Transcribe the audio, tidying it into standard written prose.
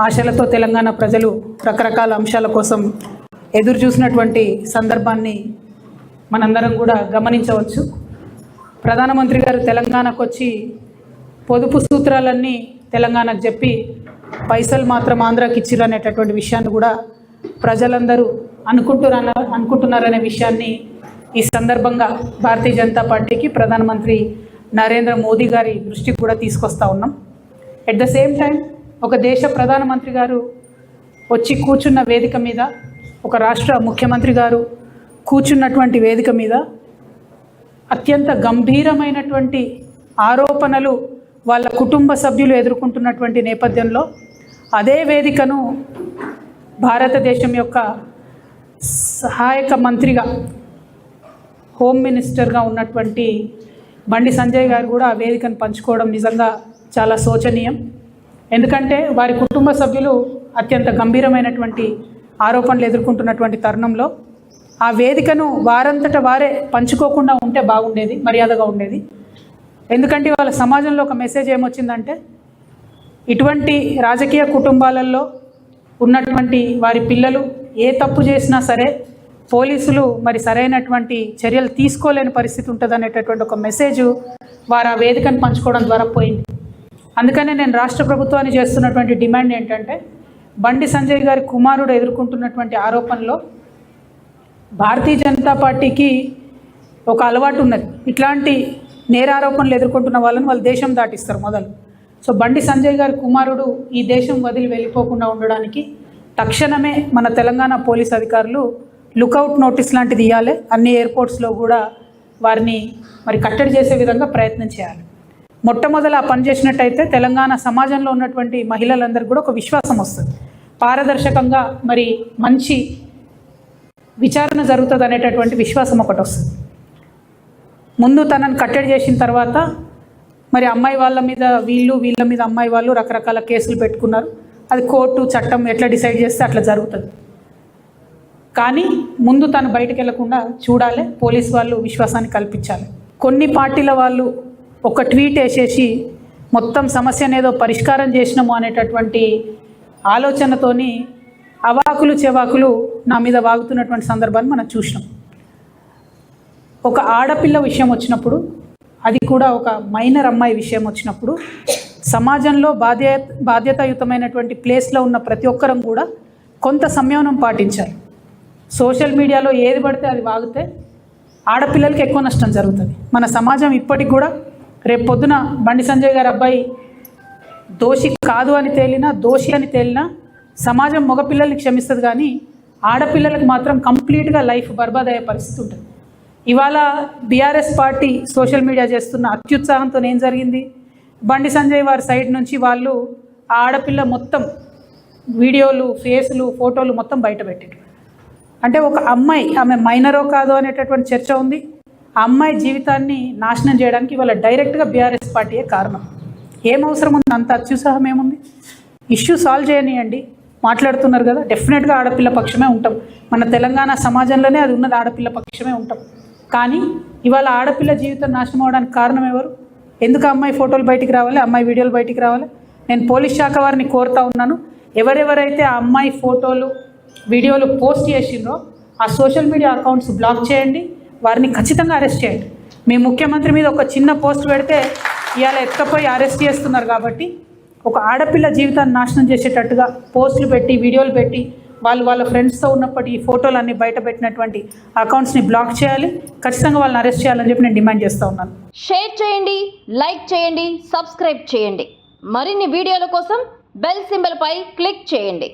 ఆశలతో తెలంగాణ ప్రజలు రకరకాల అంశాల కోసం ఎదురు చూసినటువంటి సందర్భాన్ని మనందరం కూడా గమనించవచ్చు. ప్రధానమంత్రి గారు తెలంగాణకు వచ్చి పొదుపు సూత్రాలన్నీ తెలంగాణకు చెప్పి పైసలు మాత్రం ఆంధ్రాకి ఇచ్చిర్రు అనేటటువంటి విషయాన్ని కూడా ప్రజలందరూ అనుకుంటున్నారనే విషయాన్ని ఈ సందర్భంగా భారతీయ జనతా పార్టీకి ప్రధానమంత్రి నరేంద్ర మోదీ గారి దృష్టికి కూడా తీసుకొస్తా ఉన్నాం. ఎట్ ద సేమ్ టైం ఒక దేశ ప్రధానమంత్రి గారు వచ్చి కూర్చున్న వేదిక మీద, ఒక రాష్ట్ర ముఖ్యమంత్రి గారు కూర్చున్నటువంటి వేదిక మీద అత్యంత గంభీరమైనటువంటి ఆరోపణలు వాళ్ళ కుటుంబ సభ్యులు ఎదుర్కొంటున్నటువంటి నేపథ్యంలో అదే వేదికను భారతదేశం యొక్క సహాయక మంత్రిగా, హోమ్ మినిస్టర్గా ఉన్నటువంటి బండి సంజయ్ గారు కూడా ఆ వేదికను పంచుకోవడం నిజంగా చాలా శోచనీయం. ఎందుకంటే వారి కుటుంబ సభ్యులు అత్యంత గంభీరమైనటువంటి ఆరోపణలు ఎదుర్కొంటున్నటువంటి తరుణంలో ఆ వేదికను వారంతట వారే పంచుకోకుండా ఉంటే బాగుండేది, మర్యాదగా ఉండేది. ఎందుకంటే వాళ్ళ సమాజంలో ఒక మెసేజ్ ఏమొచ్చిందంటే, ఇటువంటి రాజకీయ కుటుంబాలలో ఉన్నటువంటి వారి పిల్లలు ఏ తప్పు చేసినా సరే పోలీసులు మరి సరైనటువంటి చర్యలు తీసుకోలేని పరిస్థితి ఉంటుంది అనేటటువంటి ఒక మెసేజ్ వారు ఆ వేదికను పంచుకోవడం ద్వారా పోయింది. అందుకనే నేను రాష్ట్ర ప్రభుత్వాన్ని చేస్తున్నటువంటి డిమాండ్ ఏంటంటే, బండి సంజయ్ గారి కుమారుడు ఎదుర్కొంటున్నటువంటి ఆరోపణలో భారతీయ జనతా పార్టీకి ఒక అలవాటు ఉన్నది. ఇట్లాంటి నేరారోపణలు ఎదుర్కొంటున్న వాళ్ళని వాళ్ళు దేశం దాటిస్తారు మొదలు. సో బండి సంజయ్ గారి కుమారుడు ఈ దేశం వదిలి వెళ్ళిపోకుండా ఉండడానికి తక్షణమే మన తెలంగాణ పోలీస్ అధికారులు లుకౌట్ నోటీస్ లాంటిది ఇవ్వాలి. అన్ని ఎయిర్పోర్ట్స్లో కూడా వారిని మరి కట్టడి చేసే విధంగా ప్రయత్నం చేయాలి. మొట్టమొదలు ఆ పని చేసినట్టయితే తెలంగాణ సమాజంలో ఉన్నటువంటి మహిళలందరికీ కూడా ఒక విశ్వాసం వస్తుంది. పారదర్శకంగా మరి మంచి విచారణ జరుగుతుంది అనేటటువంటి విశ్వాసం ఒకటి వస్తుంది. ముందు తనను కట్టడి చేసిన తర్వాత మరి అమ్మాయి వాళ్ళ మీద వీళ్ళ మీద అమ్మాయి వాళ్ళు రకరకాల కేసులు పెట్టుకున్నారు. అది కోర్టు చట్టం ఎట్లా డిసైడ్ చేస్తే అట్లా జరుగుతుంది. కానీ ముందు తను బయటకు వెళ్లకుండా చూడాలి, పోలీస్ వాళ్ళు విశ్వాసాన్ని కల్పించాలి. కొన్ని పార్టీల వాళ్ళు ఒక ట్వీట్ వేసేసి మొత్తం సమస్యను ఏదో పరిష్కారం చేసినాము అనేటటువంటి ఆలోచనతోని అవాకులు చెవాకులు నా మీద వాగుతున్నటువంటి సందర్భాన్ని మనం చూసినాం. ఒక ఆడపిల్ల విషయం వచ్చినప్పుడు, అది కూడా ఒక మైనర్ అమ్మాయి విషయం వచ్చినప్పుడు సమాజంలో బాధ్యతాయుతమైనటువంటి ప్లేస్లో ఉన్న ప్రతి ఒక్కరం కూడా కొంత సంయమనం పాటించాలి. సోషల్ మీడియాలో ఏది పడితే అది వాగితే ఆడపిల్లలకి ఎక్కువ నష్టం జరుగుతుంది. మన సమాజం ఇప్పటికి కూడా రేపు పొద్దున బండి సంజయ్ గారి అబ్బాయి దోషి కాదు అని తేలినా, దోషి అని తేలినా సమాజం మగపిల్లల్ని క్షమిస్తుంది, కానీ ఆడపిల్లలకు మాత్రం కంప్లీట్గా లైఫ్ బర్బాద్ అయ్యే పరిస్థితి ఉంటుంది. ఇవాళ బీఆర్ఎస్ పార్టీ సోషల్ మీడియా చేస్తున్న అత్యుత్సాహంతో ఏం జరిగింది, బండి సంజయ్ వారి సైడ్ నుంచి వాళ్ళు ఆ ఆడపిల్ల మొత్తం వీడియోలు, ఫేసులు, ఫోటోలు మొత్తం బయట పెట్టారు. అంటే ఒక అమ్మాయి, ఆమె మైనరో కాదో అనేటటువంటి చర్చ ఉంది. ఆ అమ్మాయి జీవితాన్ని నాశనం చేయడానికి ఇవాళ డైరెక్ట్గా బీఆర్ఎస్ పార్టీయే కారణం. ఏం అవసరం ఉంది, అంత అత్యుత్సాహం ఏముంది? ఇష్యూ సాల్వ్ చేయనియండి. మాట్లాడుతున్నారు కదా, డెఫినెట్గా ఆడపిల్ల పక్షమే ఉంటాం. మన తెలంగాణ సమాజంలోనే అది ఉన్నది, ఆడపిల్ల పక్షమే ఉంటాం. కానీ ఇవాళ ఆడపిల్ల జీవితం నాశనం అవడానికి కారణం ఎవరు? ఎందుకు అమ్మాయి ఫోటోలు బయటికి రావాలి, అమ్మాయి వీడియోలు బయటికి రావాలి? నేను పోలీస్ శాఖ వారిని కోరుతా ఉన్నాను, ఎవరెవరైతే ఆ అమ్మాయి ఫోటోలు వీడియోలు పోస్ట్ చేసిండ్రో ఆ సోషల్ మీడియా అకౌంట్స్ బ్లాక్ చేయండి, వారిని ఖచ్చితంగా అరెస్ట్ చేయండి. మీ ముఖ్యమంత్రి మీద ఒక చిన్న పోస్ట్ పెడితే ఇవాళ ఎత్తుకపోయి అరెస్ట్ చేస్తున్నారు. కాబట్టి ఒక ఆడపిల్ల జీవితాన్ని నాశనం చేసేటట్టుగా పోస్టులు పెట్టి, వీడియోలు పెట్టి, వాళ్ళ ఫ్రెండ్స్తో ఉన్నప్పటి ఈ ఫోటోలు అన్నీ బయట పెట్టినటువంటి అకౌంట్స్ని బ్లాక్ చేయాలి. ఖచ్చితంగా వాళ్ళని అరెస్ట్ చేయాలని చెప్పి నేను డిమాండ్ చేస్తూ ఉన్నాను. షేర్ చేయండి, లైక్ చేయండి, సబ్స్క్రైబ్ చేయండి. మరిన్ని వీడియోల కోసం బెల్ సింబల్పై క్లిక్ చేయండి.